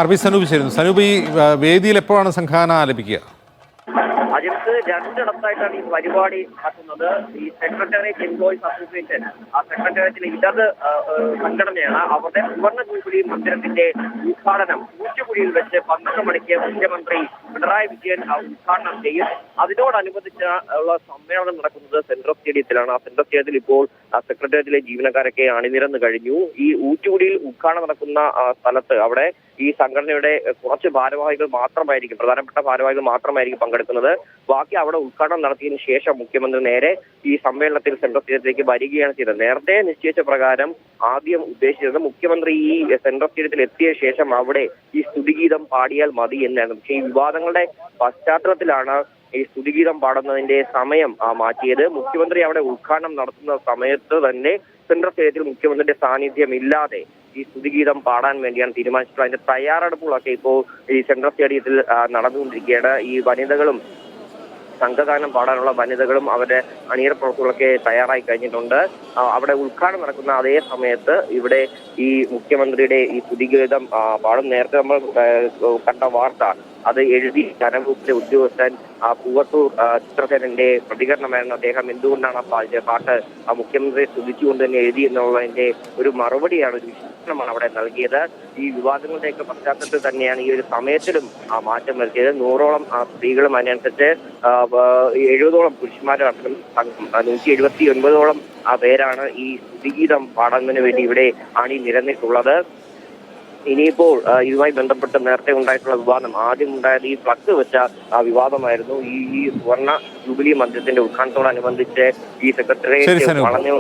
ആർ.ബി. സനൂപ് ചേരുന്നു. സനൂപ്, ഈ വേദിയിൽ എപ്പോഴാണ് സംഘാടനം ആലപിക്കുക? അജിത്ത്, രണ്ടിടത്തായിട്ടാണ് ഈ പരിപാടി നടക്കുന്നത്. ഈ സെക്രട്ടേറിയറ്റ് എംപ്ലോയീസ് അസോസിയേഷൻ, ആ സെക്രട്ടേറിയറ്റിലെ ഇടത് സംഘടനയാണ്. അവരുടെ സുവർണ്ണ ജൂബിലി മന്ദിരത്തിന്റെ ഉദ്ഘാടനം ഊറ്റുകുഴിയിൽ വെച്ച് 12 മണിക്ക് മുഖ്യമന്ത്രി പിണറായി വിജയൻ ഉദ്ഘാടനം ചെയ്യും. അതിനോടനുബന്ധിച്ച് ഉള്ള സമ്മേളനം നടക്കുന്നത് സെൻട്രൽ സ്റ്റേഡിയത്തിലാണ്. ആ സെൻട്രൽ സ്റ്റേഡിയത്തിൽ ഇപ്പോൾ സെക്രട്ടേറിയറ്റിലെ ജീവനക്കാരൊക്കെ അണിനിരന്ന് കഴിഞ്ഞു. ഈ ഊറ്റുകുഴിയിൽ ഉദ്ഘാടനം നടക്കുന്ന സ്ഥലത്ത് അവിടെ ഈ സംഘടനയുടെ കുറച്ച് ഭാരവാഹികൾ മാത്രമായിരിക്കും, പ്രധാനപ്പെട്ട ഭാരവാഹികൾ മാത്രമായിരിക്കും പങ്കെടുക്കുന്നത്. ബാക്കി അവിടെ ഉദ്ഘാടനം നടത്തിയതിനു ശേഷം മുഖ്യമന്ത്രി നേരെ ഈ സമ്മേളനത്തിൽ സെൻട്രൽ സ്റ്റേഡിയത്തിലേക്ക് വരികയാണ് ചെയ്തത്. നേരത്തെ നിശ്ചയിച്ച പ്രകാരം ആദ്യം ഉദ്ദേശിച്ചത് മുഖ്യമന്ത്രി ഈ സെൻട്രൽ സ്റ്റേഡിയത്തിൽ എത്തിയ ശേഷം അവിടെ ഈ സ്തുതിഗീതം പാടിയാൽ മതി എന്നായിരുന്നു. പക്ഷേ ഈ വിവാദങ്ങളുടെ പശ്ചാത്തലത്തിലാണ് ഈ സ്തുതിഗീതം പാടുന്നതിന്റെ സമയം മാറ്റിയത്. മുഖ്യമന്ത്രി അവിടെ ഉദ്ഘാടനം നടത്തുന്ന സമയത്ത് തന്നെ സെൻട്രൽ സ്റ്റേഡിയത്തിൽ മുഖ്യമന്ത്രിയുടെ സാന്നിധ്യം ഇല്ലാതെ ഈ സ്തുതിഗീതം പാടാൻ വേണ്ടിയാണ് തീരുമാനിച്ചിട്ടുള്ളത്. അതിന്റെ തയ്യാറെടുപ്പുകളൊക്കെ ഇപ്പോൾ ഈ സെൻട്രൽ സ്റ്റേഡിയത്തിൽ നടന്നുകൊണ്ടിരിക്കുകയാണ്. ഈ വനിതകളും സംഘഗാനം പാടാനുള്ള വനിതകളും അവരുടെ അണിയറ പ്രവർത്തകങ്ങളൊക്കെ തയ്യാറായി കഴിഞ്ഞിട്ടുണ്ട്. അവിടെ ഉദ്ഘാടനം നടക്കുന്ന അതേ സമയത്ത് ഇവിടെ ഈ മുഖ്യമന്ത്രിയുടെ ഈ സ്തുതിഗീതം പാടും. നേരത്തെ നമ്മൾ കണ്ട വാർത്ത അത് എഴുതി ധനവകുപ്പിലെ ഉദ്യോഗസ്ഥൻ പൂവത്തൂർ ചിത്രസേനന്റെ പ്രതികരണമായിരുന്നു. അദ്ദേഹം എന്തുകൊണ്ടാണ് പാട്ട് മുഖ്യമന്ത്രിയെ സ്തുതിച്ചുകൊണ്ട് തന്നെ എഴുതി എന്നുള്ളതിന്റെ ഒരു മറുപടിയാണ്, ഒരു വിശേഷണമാണ് അവിടെ നൽകിയത്. ഈ വിവാദങ്ങളുടെയൊക്കെ പശ്ചാത്തലത്തിൽ തന്നെയാണ് ഈ ഒരു സമയത്തിലും മാറ്റം വരുത്തിയത്. 100ഓളം സ്ത്രീകളും അതിനനുസരിച്ച് 70ഓളം പുരുഷന്മാരടക്കം 179ഓളം പേരാണ് ഈ സ്തുതിഗീതം പാടുന്നതിന് വേണ്ടി ഇവിടെ അണിനിരന്നിട്ടുള്ളത്. ഇനിയിപ്പോൾ ഇതുമായി ബന്ധപ്പെട്ട് നേരത്തെ ഉണ്ടായിട്ടുള്ള വിവാദം, ആദ്യം ഉണ്ടായത് ഈ ഫ്ലക്സ് വെച്ച വിവാദമായിരുന്നു. ഈ സുവർണ്ണ ജൂബിലി മന്ദിരത്തിന്റെ ഉദ്ഘാടനത്തോടനുബന്ധിച്ച് ഈ സെക്രട്ടേറിയറ്റ് വളഞ്ഞു